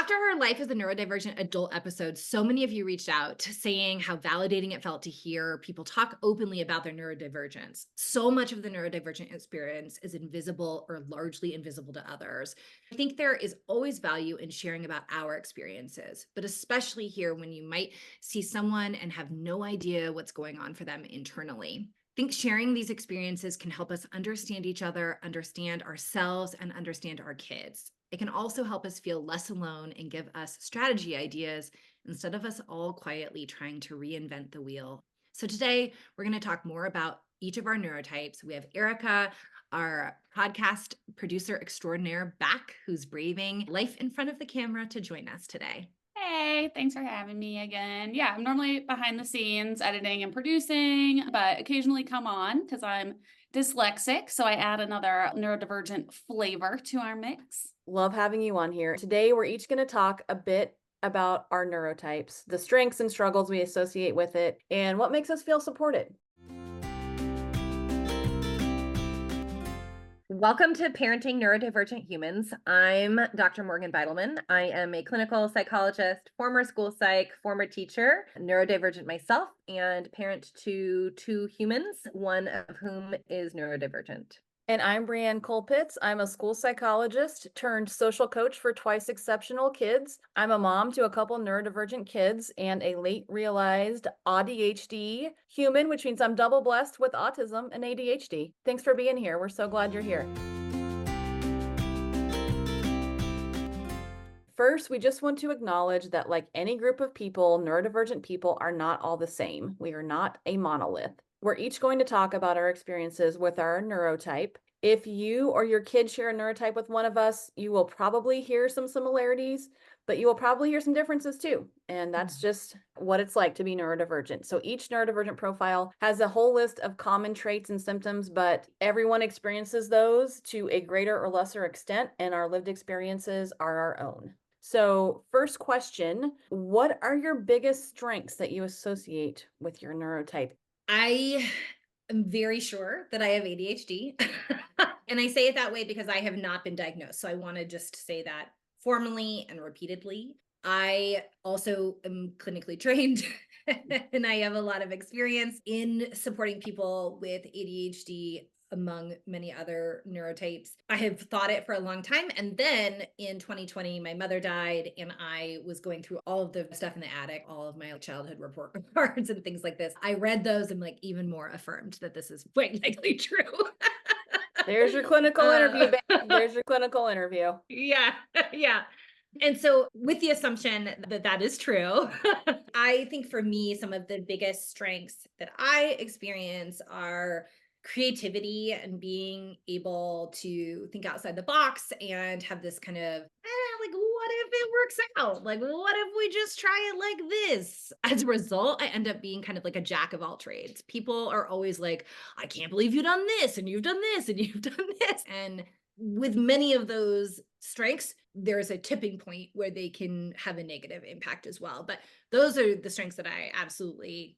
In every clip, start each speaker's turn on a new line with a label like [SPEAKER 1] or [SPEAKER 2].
[SPEAKER 1] After our Life as a Neurodivergent Adult episode, so many of you reached out saying how validating it felt to hear people talk openly about their neurodivergence. So much of the neurodivergent experience is invisible or largely invisible to others. I think there is always value in sharing about our experiences, but especially here when you might see someone and have no idea what's going on for them internally. I think sharing these experiences can help us understand each other, understand ourselves, and understand our kids. It can also help us feel less alone and give us strategy ideas instead of us all quietly trying to reinvent the wheel. So today, we're going to talk more about each of our neurotypes. We have Erica, our podcast producer extraordinaire, back, who's braving life in front of the camera to join us today.
[SPEAKER 2] Hey, thanks for having me again. Yeah, I'm normally behind the scenes editing and producing, but occasionally come on because I'm dyslexic. So I add another neurodivergent flavor to our mix.
[SPEAKER 3] Love having you on here. Today, we're each going to talk a bit about our neurotypes, the strengths and struggles we associate with it, and what makes us feel supported. Welcome to Parenting Neurodivergent Humans. I'm Dr. Morgan Beidelman. I am a clinical psychologist, former school psych, former teacher, neurodivergent myself, and parent to two humans, one of whom is neurodivergent. And I'm Breann Colpitts. I'm a school psychologist turned social coach for twice exceptional kids. I'm a mom to a couple neurodivergent kids and a late realized ADHD human, which means I'm double blessed with autism and ADHD. Thanks for being here. We're so glad you're here. First, we just want to acknowledge that like any group of people, neurodivergent people are not all the same. We are not a monolith. We're each going to talk about our experiences with our neurotype. If you or your kid share a neurotype with one of us, you will probably hear some similarities, but you will probably hear some differences too. And that's just what it's like to be neurodivergent. So each neurodivergent profile has a whole list of common traits and symptoms, but everyone experiences those to a greater or lesser extent, and our lived experiences are our own. So first question, what are your biggest strengths that you associate with your neurotype?
[SPEAKER 1] I am very sure that I have ADHD. And I say it that way because I have not been diagnosed. So I want to just say that formally and repeatedly. I also am clinically trained and I have a lot of experience in supporting people with ADHD among many other neurotypes. I have thought it for a long time. And then in 2020, my mother died and I was going through all of the stuff in the attic, all of my childhood report cards and things like this. I read those and like even more affirmed that this is quite likely true.
[SPEAKER 3] There's your clinical interview, babe. There's your clinical interview.
[SPEAKER 1] Yeah, yeah. And so with the assumption that that is true, I think for me, some of the biggest strengths that I experience are creativity and being able to think outside the box and have this kind of, like, what if it works out? Like, what if we just try it like this? As a result, I end up being kind of like a jack of all trades. People are always like, I can't believe you've done this and you've done this and you've done this. And with many of those strengths, there's a tipping point where they can have a negative impact as well. But those are the strengths that I absolutely,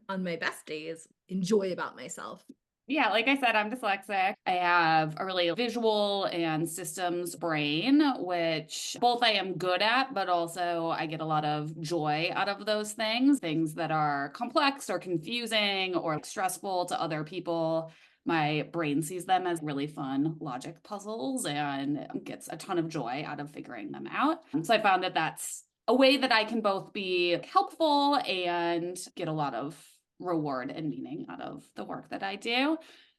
[SPEAKER 1] on my best days, enjoy about myself.
[SPEAKER 2] Yeah, like I said, I'm dyslexic. I have a really visual and systems brain, which both I am good at, but also I get a lot of joy out of those things that are complex or confusing or stressful to other people. My brain sees them as really fun logic puzzles and gets a ton of joy out of figuring them out. So I found that that's a way that I can both be helpful and get a lot of reward and meaning out of the work that I do.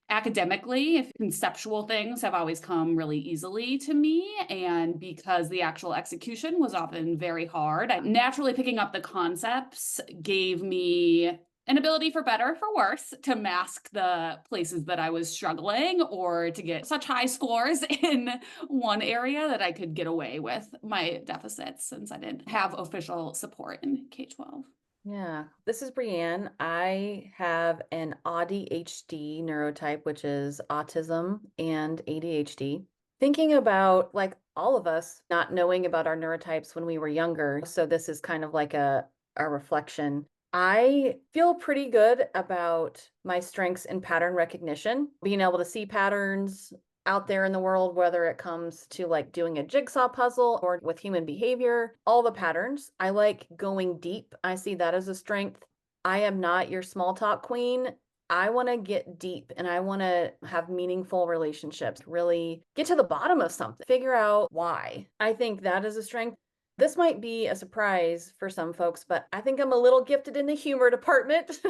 [SPEAKER 2] Academically, if conceptual things have always come really easily to me, and because the actual execution was often very hard, naturally picking up the concepts gave me an ability, for better, for worse, to mask the places that I was struggling or to get such high scores in one area that I could get away with my deficits since I didn't have official support in K-12.
[SPEAKER 3] Yeah, this is Breann. I have an ADHD neurotype, which is autism and ADHD. Thinking about like all of us not knowing about our neurotypes when we were younger. So this is kind of like a reflection. I feel pretty good about my strengths in pattern recognition, being able to see patterns, out there in the world, whether it comes to like doing a jigsaw puzzle or with human behavior, all the patterns. I like going deep. I see that as a strength. I am not your small talk queen. I want to get deep and I want to have meaningful relationships, really get to the bottom of something, figure out why. I think that is a strength. This might be a surprise for some folks, but I think I'm a little gifted in the humor department,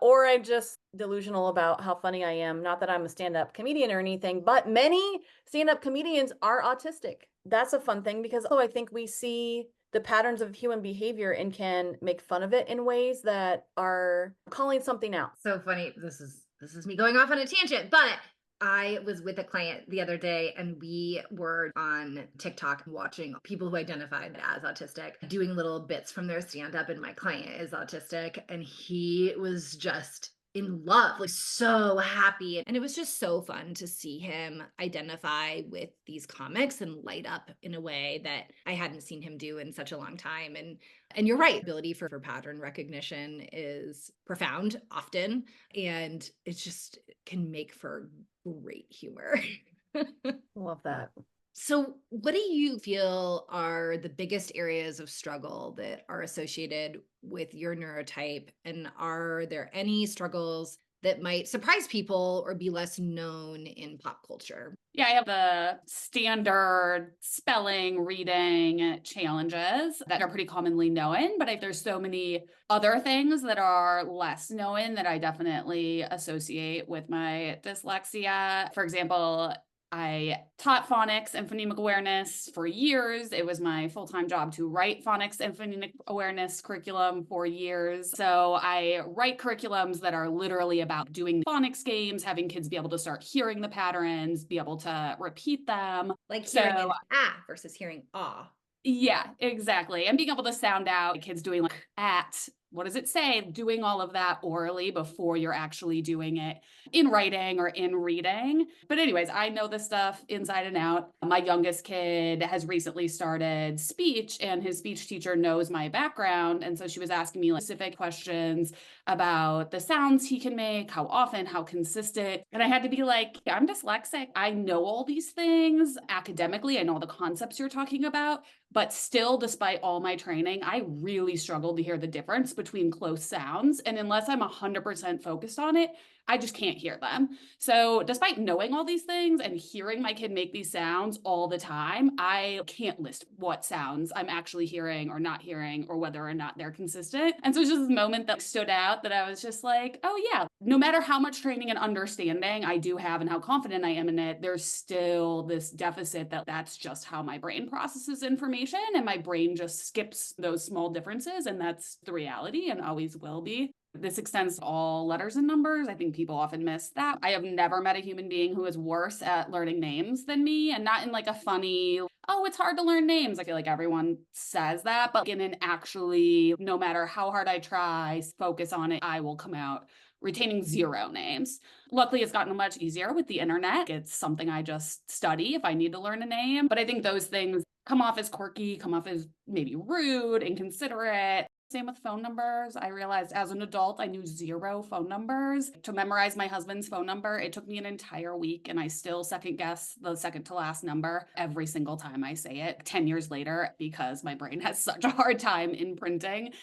[SPEAKER 3] or I'm just delusional about how funny I am. Not that I'm a stand-up comedian or anything, but many stand-up comedians are autistic. That's a fun thing because I think we see the patterns of human behavior and can make fun of it in ways that are calling something out.
[SPEAKER 1] So funny. This is me going off on a tangent, but I was with a client the other day and we were on TikTok watching people who identified as autistic doing little bits from their stand up, and my client is autistic and he was just in love, like so happy. And it was just so fun to see him identify with these comics and light up in a way that I hadn't seen him do in such a long time. And you're right, ability for pattern recognition is profound often, and it just can make for great humor.
[SPEAKER 3] Love that.
[SPEAKER 1] So, what do you feel are the biggest areas of struggle that are associated with your neurotype? And are there any struggles that might surprise people or be less known in pop culture?
[SPEAKER 2] Yeah, I have the standard spelling, reading challenges that are pretty commonly known, but there's so many other things that are less known that I definitely associate with my dyslexia. For example, I taught phonics and phonemic awareness for years. It was my full-time job to write phonics and phonemic awareness curriculum for years. So I write curriculums that are literally about doing phonics games, having kids be able to start hearing the patterns, be able to repeat them.
[SPEAKER 1] Like hearing an ah versus hearing ah.
[SPEAKER 2] Yeah, exactly. And being able to sound out kids doing like at, what does it say? Doing all of that orally before you're actually doing it in writing or in reading. But anyways, I know this stuff inside and out. My youngest kid has recently started speech and his speech teacher knows my background. And so she was asking me like specific questions about the sounds he can make, how often, how consistent. And I had to be like, I'm dyslexic. I know all these things academically. I know all the concepts you're talking about. But still, despite all my training, I really struggled to hear the difference between close sounds. And unless I'm 100% focused on it, I just can't hear them. So despite knowing all these things and hearing my kid make these sounds all the time, I can't list what sounds I'm actually hearing or not hearing or whether or not they're consistent. And so it's just this moment that stood out that I was just like, oh yeah, no matter how much training and understanding I do have and how confident I am in it, there's still this deficit that's just how my brain processes information, and my brain just skips those small differences, and that's the reality and always will be. This extends to all letters and numbers. I think people often miss that. I have never met a human being who is worse at learning names than me, and not in like a funny, oh, it's hard to learn names. I feel like everyone says that, but in an actually, no matter how hard I try, focus on it, I will come out retaining 0 names. Luckily, it's gotten much easier with the internet. It's something I just study if I need to learn a name. But I think those things come off as quirky, come off as maybe rude, inconsiderate. Same with phone numbers. I realized as an adult, I knew 0 phone numbers. To memorize my husband's phone number, it took me an entire week, and I still second guess the second to last number every single time I say it 10 years later because my brain has such a hard time imprinting.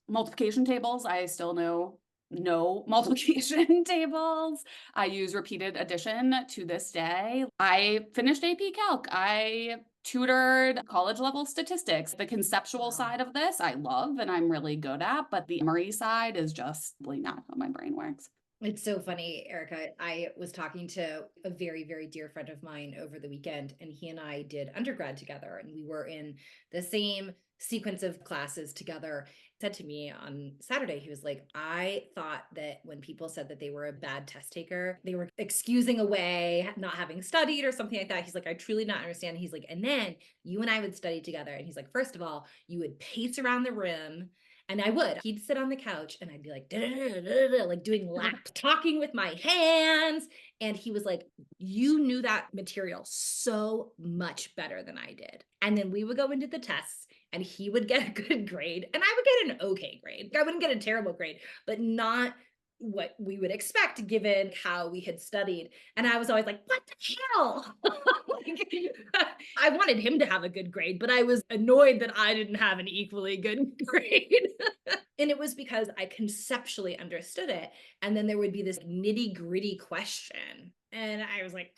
[SPEAKER 2] Multiplication tables, I still know no multiplication tables. I use repeated addition to this day. I finished AP Calc. I tutored college level statistics. The conceptual side of this I love and I'm really good at, but the memory side is just really not how my brain works.
[SPEAKER 1] It's so funny, Erica. I was talking to a very, very dear friend of mine over the weekend, and he and I did undergrad together, and we were in the same sequence of classes together. He said to me on Saturday, he was like, I thought that when people said that they were a bad test taker, they were excusing away not having studied or something like that. He's like, I truly not understand. He's like, and then you and I would study together. And he's like, first of all, you would pace around the room. And I would. He'd sit on the couch and I'd be like, like doing laps, talking with my hands. And he was like, you knew that material so much better than I did. And then we would go into the tests and he would get a good grade and I would get an okay grade. I wouldn't get a terrible grade, but not what we would expect given how we had studied. And I was always like, what the hell? I wanted him to have a good grade, but I was annoyed that I didn't have an equally good grade. And it was because I conceptually understood it. And then there would be this nitty gritty question. And I was like,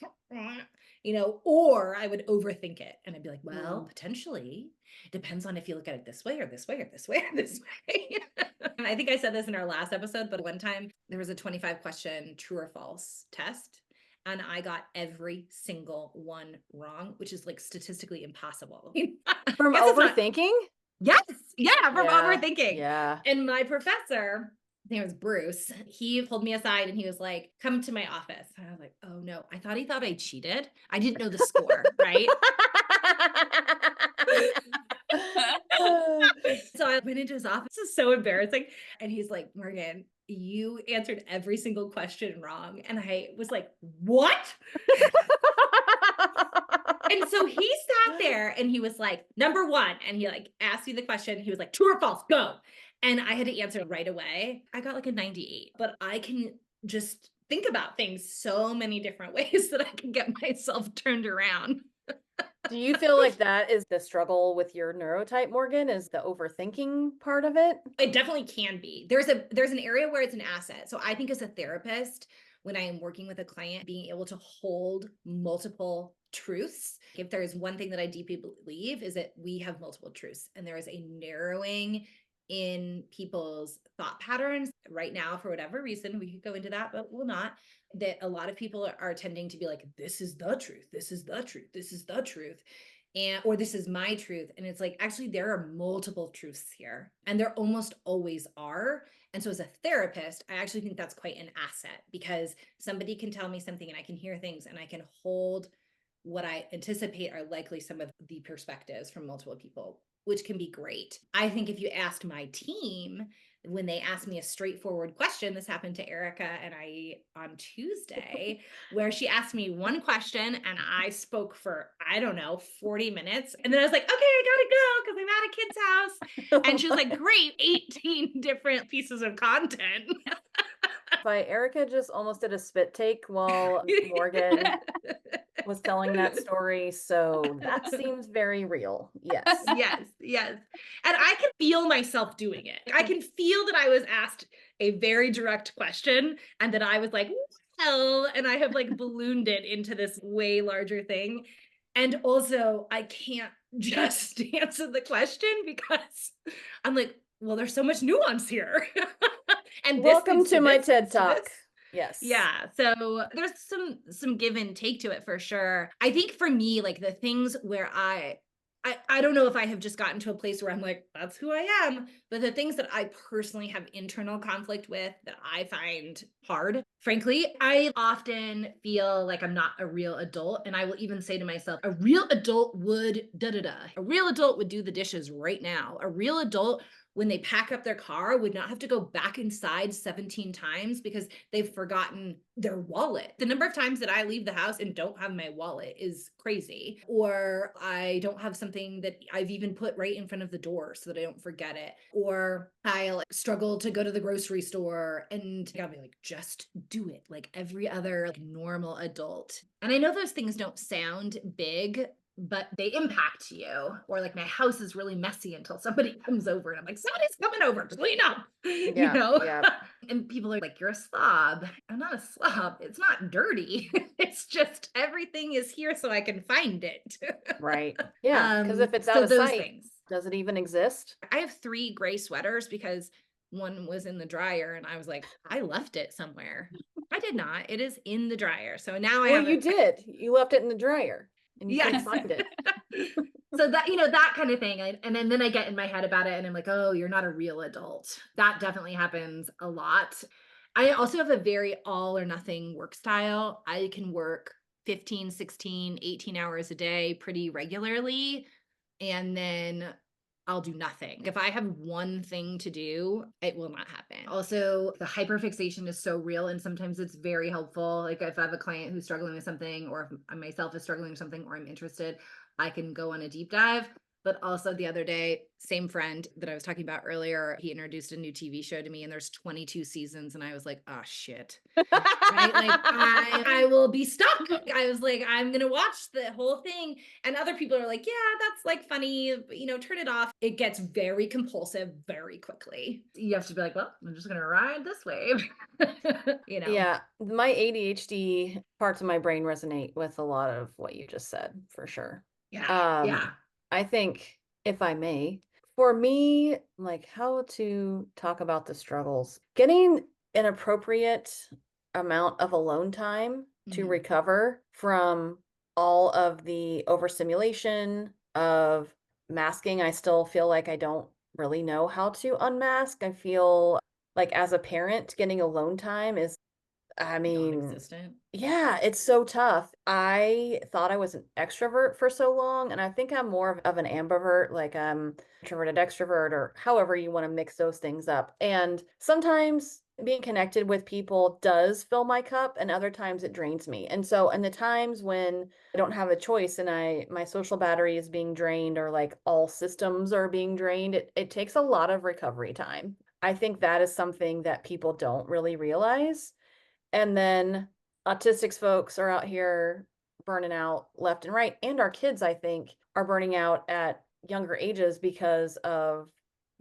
[SPEAKER 1] or I would overthink it. And I'd be like, well, potentially depends on if you look at it this way or this way or this way or this way. And I think I said this in our last episode, but one time there was a 25 question true or false test. And I got every single one wrong, which is like statistically impossible.
[SPEAKER 3] From overthinking?
[SPEAKER 1] Yes. Yeah. From overthinking.
[SPEAKER 3] Yeah.
[SPEAKER 1] And my professor, his name was Bruce, he pulled me aside and he was like, come to my office. And I was like, oh no, I thought I cheated. I didn't know the score, right? So I went into his office. This is so embarrassing. And he's like, Morgan, you answered every single question wrong. And I was like, what? And so he sat there and he was like, number one, and he like asked me the question. He was like, true or false, go. And I had to answer right away. I got like a 98, but I can just think about things so many different ways that I can get myself turned around.
[SPEAKER 3] Do you feel like that is the struggle with your neurotype, Morgan? Is the overthinking part of it?
[SPEAKER 1] It definitely can be. There's an area where it's an asset. So I think as a therapist, when I am working with a client, being able to hold multiple truths. If there is one thing that I deeply believe is that we have multiple truths and there is a narrowing in people's thought patterns right now, for whatever reason. We could go into that, but we'll not. That a lot of people are tending to be like, this is the truth. This is the truth. This is the truth. Or this is my truth. And it's like, actually, there are multiple truths here, and there almost always are. And so as a therapist, I actually think that's quite an asset, because somebody can tell me something and I can hear things and I can hold what I anticipate are likely some of the perspectives from multiple people, which can be great. I think if you asked my team, when they asked me a straightforward question, this happened to Erica and I on Tuesday, where she asked me one question and I spoke for, I don't know, 40 minutes. And then I was like, okay, I gotta go because I'm at a kid's house. And she was like, great, 18 different pieces of content.
[SPEAKER 3] Erica just almost did a spit take while Morgan was telling that story. So that seems very real. Yes.
[SPEAKER 1] Yes. And I can feel myself doing it. I can feel that I was asked a very direct question and that I was like, well, and I have like ballooned it into this way larger thing. And also I can't just answer the question because I'm like, well, there's so much nuance here. And
[SPEAKER 3] welcome to my TED Talk. Yes.
[SPEAKER 1] Yeah. So there's some give and take to it for sure. I think for me, like the things where I don't know if I have just gotten to a place where I'm like, that's who I am. But the things that I personally have internal conflict with that I find hard, frankly, I often feel like I'm not a real adult. And I will even say to myself, a real adult would A real adult would do the dishes right now. A real adult, when they pack up their car, would not have to go back inside 17 times because they've forgotten their wallet. The number of times that I leave the house and don't have my wallet is crazy. Or I don't have something that I've even put right in front of the door so that I don't forget it. Or I'll struggle to go to the grocery store and I'll be like, just do it like every other like normal adult. And I know those things don't sound big, but they impact you. Or like my house is really messy until somebody comes over and I'm like, somebody's coming over, clean up,
[SPEAKER 3] Yeah.
[SPEAKER 1] And people are like, you're a slob. I'm not a slob. It's not dirty. It's just everything is here so I can find it.
[SPEAKER 3] Right. Yeah. Because if it's out of sight, does it even exist?
[SPEAKER 1] I have 3 gray sweaters because one was in the dryer and I was like, I left it somewhere. I did not. It is in the dryer. So now
[SPEAKER 3] you did. You left it in the dryer. And you couldn't find it.
[SPEAKER 1] So that, that kind of thing. And then I get in my head about it and I'm like, oh, you're not a real adult. That definitely happens a lot. I also have a very all or nothing work style. I can work 15, 16, 18 hours a day pretty regularly. And then I'll do nothing. If I have one thing to do, it will not happen. Also, the hyperfixation is so real, and sometimes it's very helpful. Like if I have a client who's struggling with something, or if I myself is struggling with something, or I'm interested, I can go on a deep dive. But also the other day, same friend that I was talking about earlier, he introduced a new TV show to me and there's 22 seasons. And I was like, oh shit. Right? Like I will be stuck. I was like, I'm going to watch the whole thing. And other people are like, yeah, that's like funny, turn it off. It gets very compulsive very quickly. You have to be like, well, I'm just going to ride this wave.
[SPEAKER 3] Yeah, my ADHD parts of my brain resonate with a lot of what you just said, for sure.
[SPEAKER 1] Yeah.
[SPEAKER 3] I think, if I may, for me, like how to talk about the struggles, getting an appropriate amount of alone time to recover from all of the overstimulation of masking. I still feel like I don't really know how to unmask. I feel like as a parent, getting alone time is, I mean,
[SPEAKER 1] Non-existent.
[SPEAKER 3] yeah, it's so tough. I thought I was an extrovert for so long, and I think I'm more of an ambivert, like introverted extrovert, or however you want to mix those things up. And sometimes being connected with people does fill my cup, and other times it drains me. And so, in the times when I don't have a choice and my social battery is being drained, or like all systems are being drained, it takes a lot of recovery time. I think that is something that people don't really realize. And then autistic folks are out here burning out left and right. And our kids, I think, are burning out at younger ages because of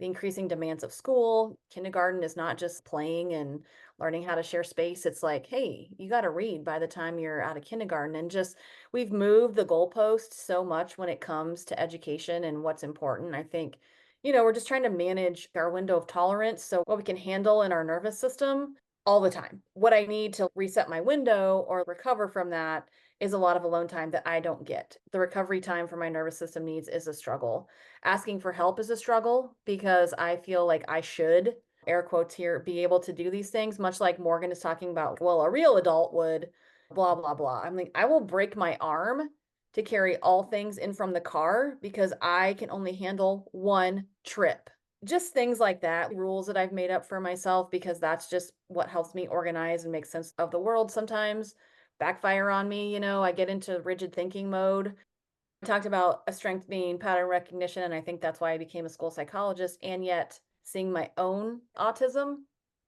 [SPEAKER 3] the increasing demands of school. Kindergarten is not just playing and learning how to share space. It's like, hey, you got to read by the time you're out of kindergarten. And just, we've moved the goalpost so much when it comes to education and what's important. I think, we're just trying to manage our window of tolerance. So what we can handle in our nervous system all the time. What I need to reset my window or recover from that is a lot of alone time that I don't get. The recovery time for my nervous system needs is a struggle. Asking for help is a struggle because I feel like I should, air quotes here, be able to do these things, much like Morgan is talking about, well, a real adult would, blah, blah, blah. I'm like, I will break my arm to carry all things in from the car because I can only handle one trip. Just things like that, rules that I've made up for myself because that's just what helps me organize and make sense of the world sometimes backfire on me. I get into rigid thinking mode. I talked about a strength being pattern recognition, and I think that's why I became a school psychologist. And yet, seeing my own autism,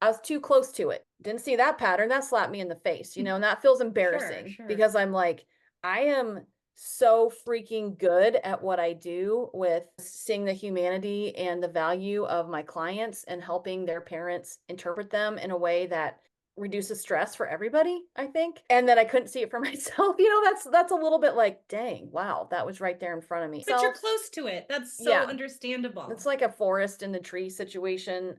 [SPEAKER 3] I was too close to it. Didn't see that pattern. That slapped me in the face, and that feels embarrassing
[SPEAKER 1] Sure.
[SPEAKER 3] because I'm like, I am so freaking good at what I do with seeing the humanity and the value of my clients and helping their parents interpret them in a way that reduces stress for everybody, I think. And that I couldn't see it for myself. That's a little bit like, dang, wow, that was right there in front of me.
[SPEAKER 1] But you're close to it. That's so understandable.
[SPEAKER 3] It's like a forest in the tree situation.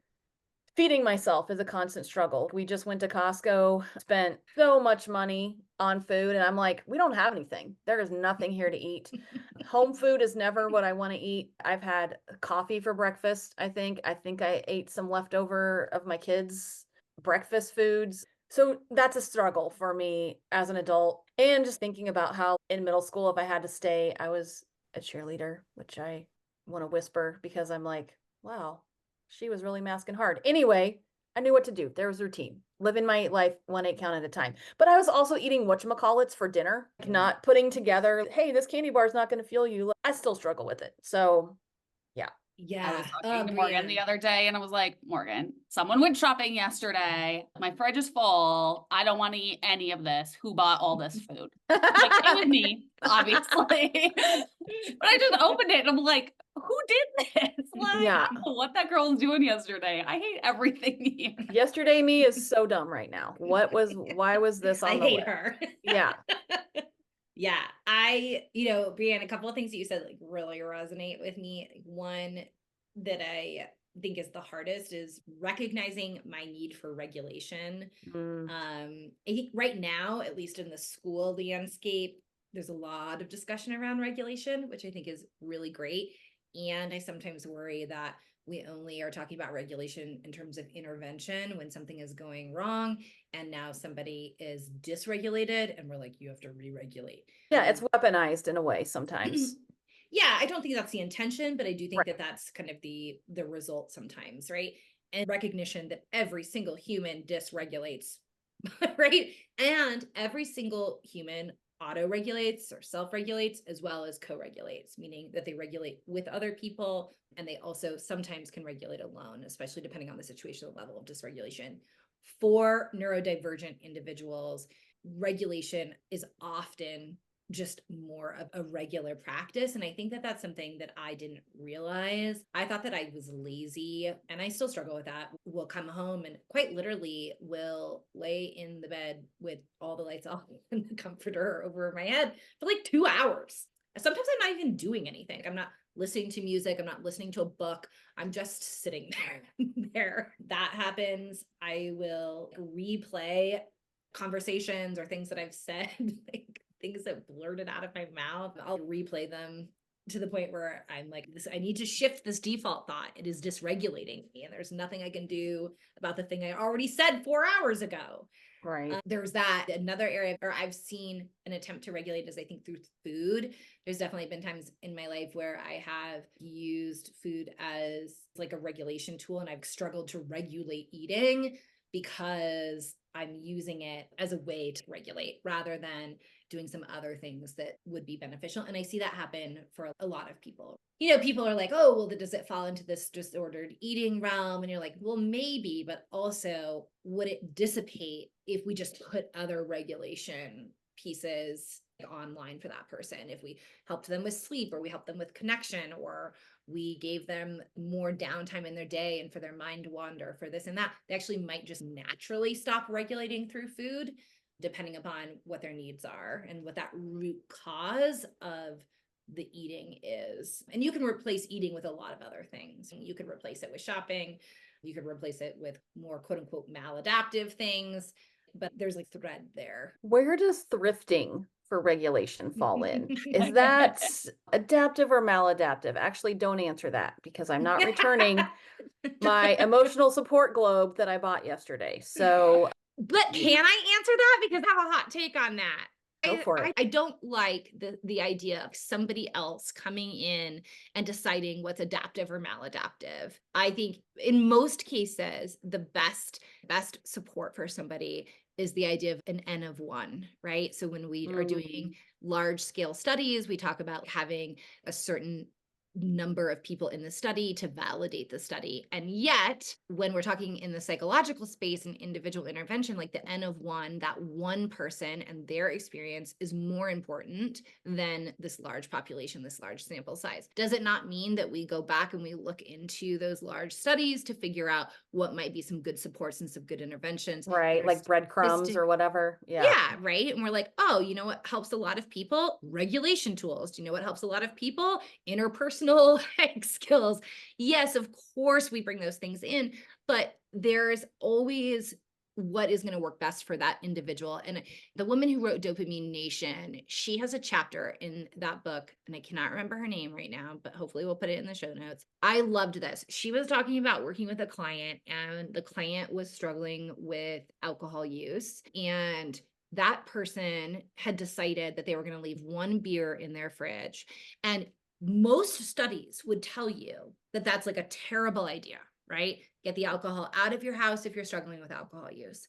[SPEAKER 3] Feeding myself is a constant struggle. We just went to Costco, spent so much money on food, and I'm like, we don't have anything. There is nothing here to eat. Home food is never what I want to eat. I've had coffee for breakfast, I think. I think I ate some leftover of my kids' breakfast foods. So that's a struggle for me as an adult. And just thinking about how in middle school, if I had to stay, I was a cheerleader, which I want to whisper because I'm like, wow, she was really masking hard. Anyway, I knew what to do. There was routine. Living my life 1/8 count at a time. But I was also eating whatchamacallits for dinner, not putting together, hey, this candy bar is not going to fuel you. I still struggle with it. So, yeah.
[SPEAKER 1] Yeah.
[SPEAKER 2] I was talking to Morgan the other day and I was like, Morgan, someone went shopping yesterday. My fridge is full. I don't want to eat any of this. Who bought all this food? Like, it was me, obviously. But I just opened it and I'm like, who did this? Like,
[SPEAKER 3] Yeah.
[SPEAKER 2] I don't know what that girl was doing yesterday. I hate everything here.
[SPEAKER 3] Yesterday me is so dumb right now. Why was this on the
[SPEAKER 1] I hate
[SPEAKER 3] list?
[SPEAKER 1] her.
[SPEAKER 3] Yeah.
[SPEAKER 1] Yeah. Breann, a couple of things that you said like really resonate with me. One that I think is the hardest is recognizing my need for regulation. I think right now, at least in the school landscape, there's a lot of discussion around regulation, which I think is really great. And I sometimes worry that we only are talking about regulation in terms of intervention when something is going wrong and now somebody is dysregulated and we're like, you have to re-regulate.
[SPEAKER 3] Yeah, it's weaponized in a way sometimes.
[SPEAKER 1] Yeah, I don't think that's the intention, but I do think that that's kind of the result sometimes, right? And recognition that every single human dysregulates, right? And every single human auto-regulates or self-regulates as well as co-regulates, meaning that they regulate with other people, and they also sometimes can regulate alone, especially depending on the situational level of dysregulation. For neurodivergent individuals, regulation is often just more of a regular practice. And I think that that's something that I didn't realize. I thought that I was lazy, and I still struggle with that. We'll come home and quite literally will lay in the bed with all the lights off and the comforter over my head for like 2 hours. Sometimes I'm not even doing anything. I'm not listening to music. I'm not listening to a book. I'm just sitting there. That happens. I will replay conversations or things that I've said, like things that blurted out of my mouth. I'll replay them to the point where I'm like, I need to shift this default thought. It is dysregulating me, and there's nothing I can do about the thing I already said 4 hours ago.
[SPEAKER 3] Right.
[SPEAKER 1] There's that. Another area where I've seen an attempt to regulate is, I think, through food. There's definitely been times in my life where I have used food as like a regulation tool, and I've struggled to regulate eating because I'm using it as a way to regulate rather than doing some other things that would be beneficial. And I see that happen for a lot of people. People are like, oh, well, does it fall into this disordered eating realm? And you're like, well, maybe, but also would it dissipate if we just put other regulation pieces online for that person? If we helped them with sleep, or we helped them with connection, or we gave them more downtime in their day and for their mind to wander, for this and that, they actually might just naturally stop regulating through food, depending upon what their needs are and what that root cause of the eating is. And you can replace eating with a lot of other things. You could replace it with shopping. You could replace it with more quote unquote maladaptive things, but there's like thread there.
[SPEAKER 3] Where does thrifting for regulation fall in? Is that adaptive or maladaptive? Actually, don't answer that, because I'm not returning my emotional support globe that I bought yesterday. So,
[SPEAKER 1] but can I answer that? Because I have a hot take on that.
[SPEAKER 3] Go for it.
[SPEAKER 1] I don't like the idea of somebody else coming in and deciding what's adaptive or maladaptive. I think in most cases, the best support for somebody is the idea of an N of one, right? So when we are doing large scale studies, we talk about having a certain number of people in the study to validate the study. And yet, when we're talking in the psychological space and individual intervention, like the N of one, that one person and their experience is more important than this large population, this large sample size. Does it not mean that we go back and we look into those large studies to figure out what might be some good supports and some good interventions?
[SPEAKER 3] Right, like breadcrumbs or whatever.
[SPEAKER 1] Yeah, right. And we're like, oh, you know what helps a lot of people? Regulation tools. Do you know what helps a lot of people? Interpersonal skills. Yes, of course we bring those things in, but there's always what is going to work best for that individual. And the woman who wrote Dopamine Nation, she has a chapter in that book, and I cannot remember her name right now, but hopefully we'll put it in the show notes. I loved this. She was talking about working with a client, and the client was struggling with alcohol use, and that person had decided that they were going to leave one beer in their fridge. And most studies would tell you that that's like a terrible idea, right? Get the alcohol out of your house if you're struggling with alcohol use.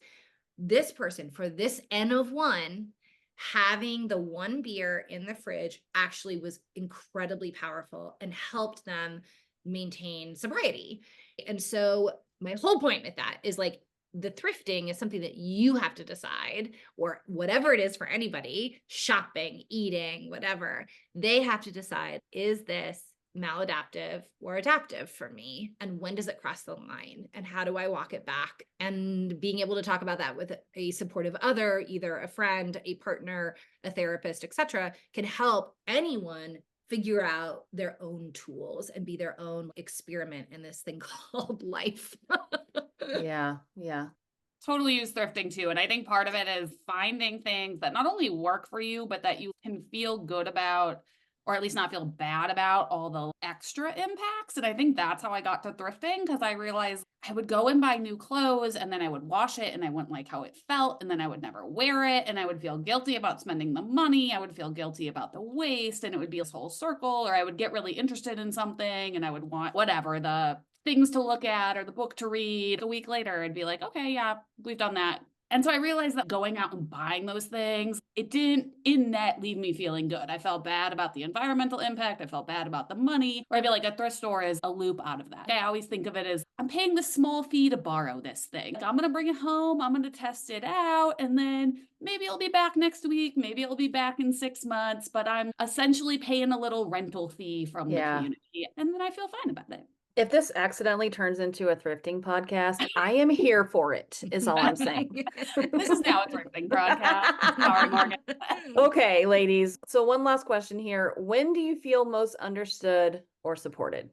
[SPEAKER 1] This person, for this N of one, having the one beer in the fridge actually was incredibly powerful and helped them maintain sobriety. And so my whole point with that is like, the thrifting is something that you have to decide, or whatever it is for anybody, shopping, eating, whatever, they have to decide, is this maladaptive or adaptive for me? And when does it cross the line? And how do I walk it back? And being able to talk about that with a supportive other, either a friend, a partner, a therapist, etc., can help anyone figure out their own tools and be their own experiment in this thing called life.
[SPEAKER 3] Yeah.
[SPEAKER 2] Totally use thrifting too. And I think part of it is finding things that not only work for you, but that you can feel good about, or at least not feel bad about all the extra impacts. And I think that's how I got to thrifting, because I realized I would go and buy new clothes, and then I would wash it and I wouldn't like how it felt, and then I would never wear it, and I would feel guilty about spending the money. I would feel guilty about the waste, and it would be this whole circle. Or I would get really interested in something and I would want whatever, the things to look at or the book to read. A week later, I'd be like, okay, yeah, we've done that. And so I realized that going out and buying those things, it didn't in net leave me feeling good. I felt bad about the environmental impact. I felt bad about the money. Or I feel like a thrift store is a loop out of that. I always think of it as I'm paying this small fee to borrow this thing. Like, I'm going to bring it home. I'm going to test it out. And then maybe it'll be back next week. Maybe it'll be back in 6 months. But I'm essentially paying a little rental fee from the community. And then I feel fine about it.
[SPEAKER 3] If this accidentally turns into a thrifting podcast, I am here for it, is all I'm saying.
[SPEAKER 2] This is now a thrifting broadcast. Sorry, Morgan.
[SPEAKER 3] Okay, ladies. So one last question here. When do you feel most understood or supported?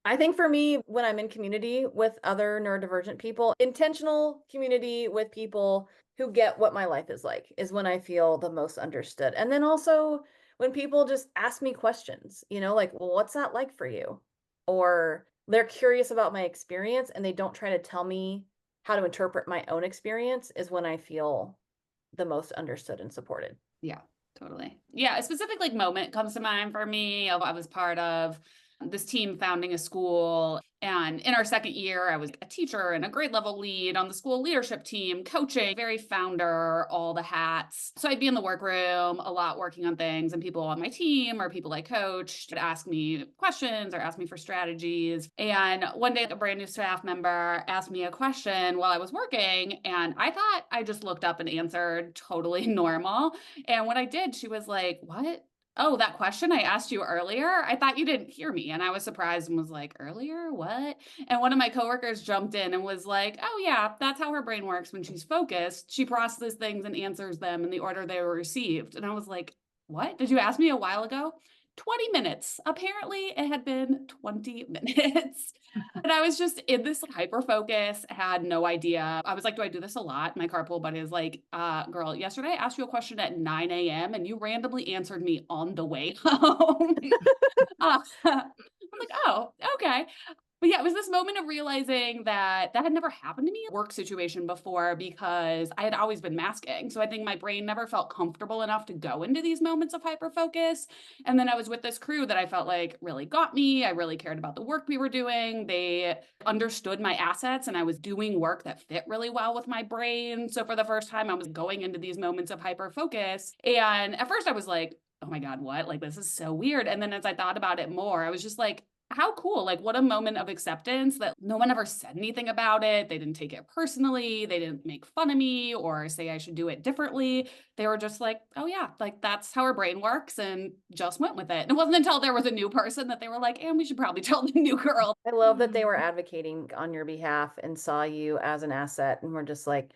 [SPEAKER 3] I think for me, when I'm in community with other neurodivergent people, intentional community with people who get what my life is like is when I feel the most understood. And then also when people just ask me questions, like, well, what's that like for you? Or they're curious about my experience and they don't try to tell me how to interpret my own experience is when I feel the most understood and supported.
[SPEAKER 2] Yeah, totally. Yeah, a specific moment comes to mind for me. I was part of this team founding a school. And in our second year, I was a teacher and a grade level lead on the school leadership team, coaching, very founder, all the hats. So I'd be in the workroom a lot working on things, and people on my team or people I coached would ask me questions or ask me for strategies. And one day, a brand new staff member asked me a question while I was working, and I thought I just looked up and answered totally normal. And when I did, she was like, "What? Oh, that question I asked you earlier? I thought you didn't hear me." And I was surprised and was like, "Earlier? What?" And one of my coworkers jumped in and was like, "Oh yeah, that's how her brain works when she's focused. She processes things and answers them in the order they were received." And I was like, "What? Did you ask me a while ago?" 20 minutes. Apparently it had been 20 minutes. And I was just in this hyper focus, had no idea. I was like, do I do this a lot? My carpool buddy is like, girl, yesterday I asked you a question at 9 a.m. and you randomly answered me on the way home. I'm like, oh, okay. But yeah, it was this moment of realizing that had never happened to me in a work situation before because I had always been masking. So I think my brain never felt comfortable enough to go into these moments of hyperfocus. And then I was with this crew that I felt like really got me. I really cared about the work we were doing. They understood my assets and I was doing work that fit really well with my brain. So for the first time, I was going into these moments of hyperfocus. And at first I was like, oh my God, what? Like, this is so weird. And then as I thought about it more, I was just like, how cool. Like, what a moment of acceptance that no one ever said anything about it. They didn't take it personally. They didn't make fun of me or say I should do it differently. They were just like, oh yeah, like that's how our brain works, and just went with it. And it wasn't until there was a new person that they were like, and we should probably tell the new girl.
[SPEAKER 3] I love that they were advocating on your behalf and saw you as an asset and were just like,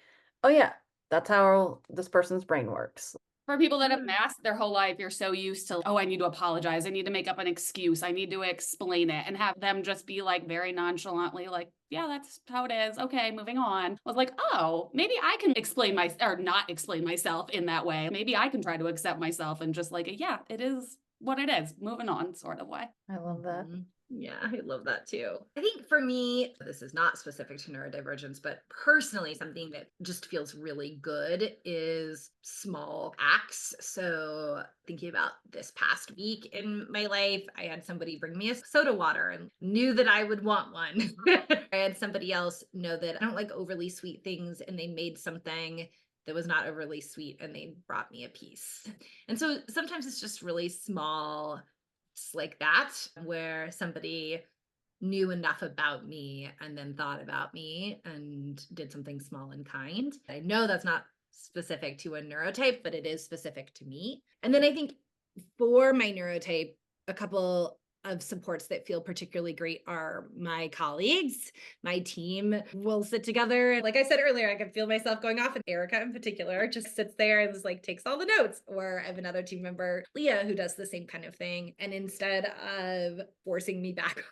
[SPEAKER 3] oh yeah, that's how this person's brain works.
[SPEAKER 2] For people that have masked their whole life, you're so used to, oh, I need to apologize. I need to make up an excuse. I need to explain it, and have them just be like very nonchalantly like, yeah, that's how it is. Okay, moving on. I was like, oh, maybe I can explain or not explain myself in that way. Maybe I can try to accept myself and just like, yeah, it is what it is. Moving on sort of way.
[SPEAKER 3] I love that.
[SPEAKER 1] Yeah, I love that too. I think for me, this is not specific to neurodivergence, but personally, something that just feels really good is small acts. So thinking about this past week in my life, I had somebody bring me a soda water and knew that I would want one. I had somebody else know that I don't like overly sweet things, and they made something that was not overly sweet and they brought me a piece. And so sometimes it's just really small like that, where somebody knew enough about me and then thought about me and did something small and kind. I know that's not specific to a neurotype, but it is specific to me. And then I think for my neurotype, a couple of supports that feel particularly great are my colleagues. My team will sit together. Like I said earlier, I can feel myself going off, and Erica in particular just sits there and just like takes all the notes. Or I have another team member, Leah, who does the same kind of thing. And instead of forcing me back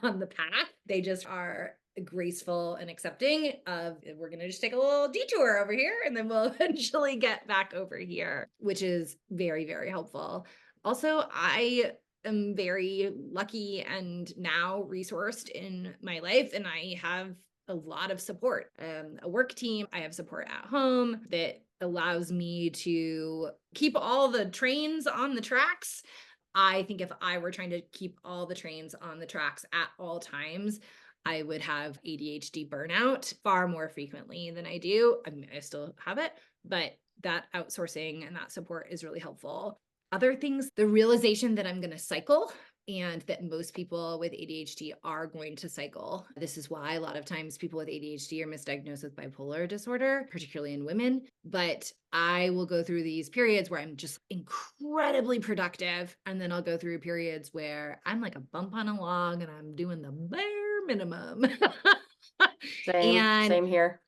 [SPEAKER 1] on the path, they just are graceful and accepting of, we're going to just take a little detour over here and then we'll eventually get back over here, which is very, very helpful. Also, I am very lucky and now resourced in my life, and I have a lot of support. A work team, I have support at home that allows me to keep all the trains on the tracks. I think if I were trying to keep all the trains on the tracks at all times, I would have ADHD burnout far more frequently than I do. I mean, I still have it, but that outsourcing and that support is really helpful. Other things, the realization that I'm going to cycle and that most people with ADHD are going to cycle. This is why a lot of times people with ADHD are misdiagnosed with bipolar disorder, particularly in women. But I will go through these periods where I'm just incredibly productive. And then I'll go through periods where I'm like a bump on a log and I'm doing the bare minimum. And
[SPEAKER 3] Same here.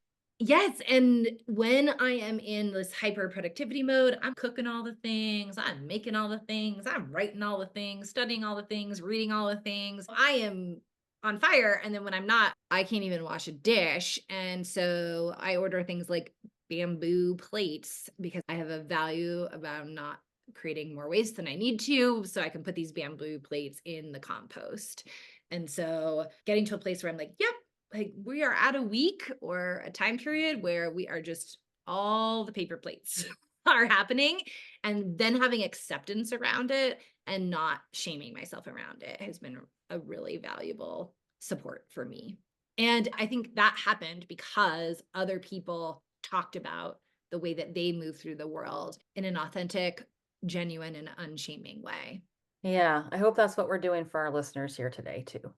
[SPEAKER 1] yes. And when I am in this hyper productivity mode, I'm cooking all the things, I'm making all the things, I'm writing all the things, studying all the things, reading all the things. I am on fire. And then when I'm not, I can't even wash a dish. And so I order things like bamboo plates because I have a value about not creating more waste than I need to. So I can put these bamboo plates in the compost. And so getting to a place where I'm like, yep, like we are at a week or a time period where we are just all the paper plates are happening, and then having acceptance around it and not shaming myself around it has been a really valuable support for me. And I think that happened because other people talked about the way that they move through the world in an authentic, genuine, and unshaming way.
[SPEAKER 3] Yeah, I hope that's what we're doing for our listeners here today too.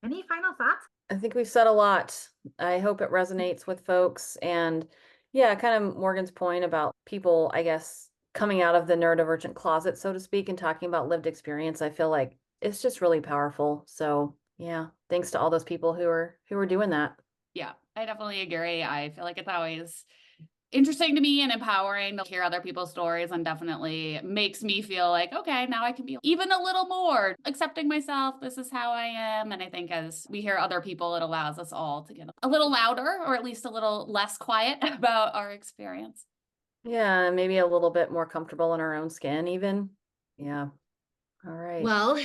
[SPEAKER 1] Any final thoughts?
[SPEAKER 3] I think we've said a lot. I hope it resonates with folks. And yeah, kind of Morgan's point about people, I guess, coming out of the neurodivergent closet, so to speak, and talking about lived experience. I feel like it's just really powerful. So yeah, thanks to all those people who are doing that.
[SPEAKER 2] Yeah, I definitely agree. I feel like it's always interesting to me and empowering to hear other people's stories, and definitely makes me feel like, okay, now I can be even a little more accepting myself. This is how I am. And I think as we hear other people, it allows us all to get a little louder, or at least a little less quiet about our experience.
[SPEAKER 3] Yeah, maybe a little bit more comfortable in our own skin even. Yeah. All right.
[SPEAKER 1] Well,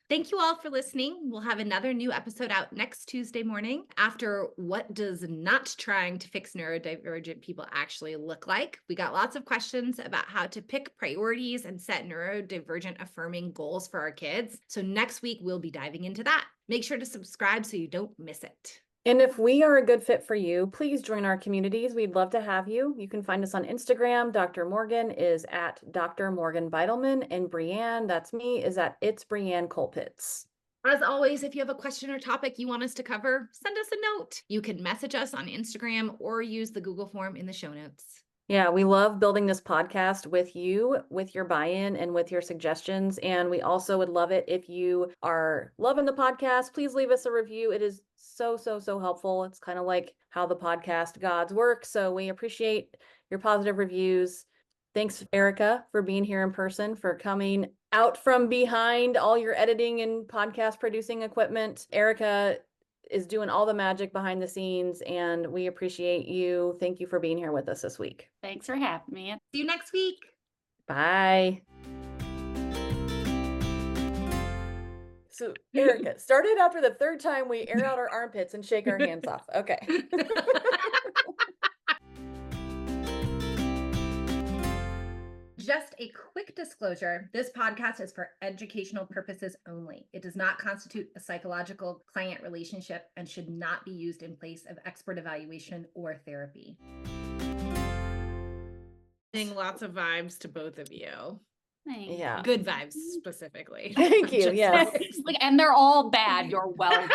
[SPEAKER 1] thank you all for listening. We'll have another new episode out next Tuesday morning after what does not trying to fix neurodivergent people actually look like. We got lots of questions about how to pick priorities and set neurodivergent affirming goals for our kids. So next week, we'll be diving into that. Make sure to subscribe so you don't miss it.
[SPEAKER 3] And if we are a good fit for you, please join our communities. We'd love to have you. You can find us on Instagram. Dr. Morgan is at Dr. Morgan Vitalman, and Breann, that's me, is at It's Breann Colpitts.
[SPEAKER 1] As always, if you have a question or topic you want us to cover, send us a note. You can message us on Instagram or use the Google form in the show notes.
[SPEAKER 3] Yeah, we love building this podcast with you, with your buy-in and with your suggestions. And we also would love it if you are loving the podcast, please leave us a review. It is so helpful. It's kind of like how the podcast gods work. So we appreciate your positive reviews. Thanks, Erica, for being here in person, for coming out from behind all your editing and podcast producing equipment. Erica is doing all the magic behind the scenes, and we appreciate you. Thank you for being here with us this week.
[SPEAKER 2] Thanks for having me.
[SPEAKER 1] See you next week.
[SPEAKER 3] Bye. So, Erica, started after the third time we air out our armpits and shake our hands off. Okay.
[SPEAKER 1] Just a quick disclosure, this podcast is for educational purposes only. It does not constitute a psychological client relationship and should not be used in place of expert evaluation or therapy. Lots of vibes to both of you.
[SPEAKER 2] Thanks.
[SPEAKER 3] Yeah.
[SPEAKER 1] Good vibes specifically.
[SPEAKER 3] Thank you.
[SPEAKER 1] Just
[SPEAKER 3] Yes.
[SPEAKER 2] And they're all bad. You're welcome.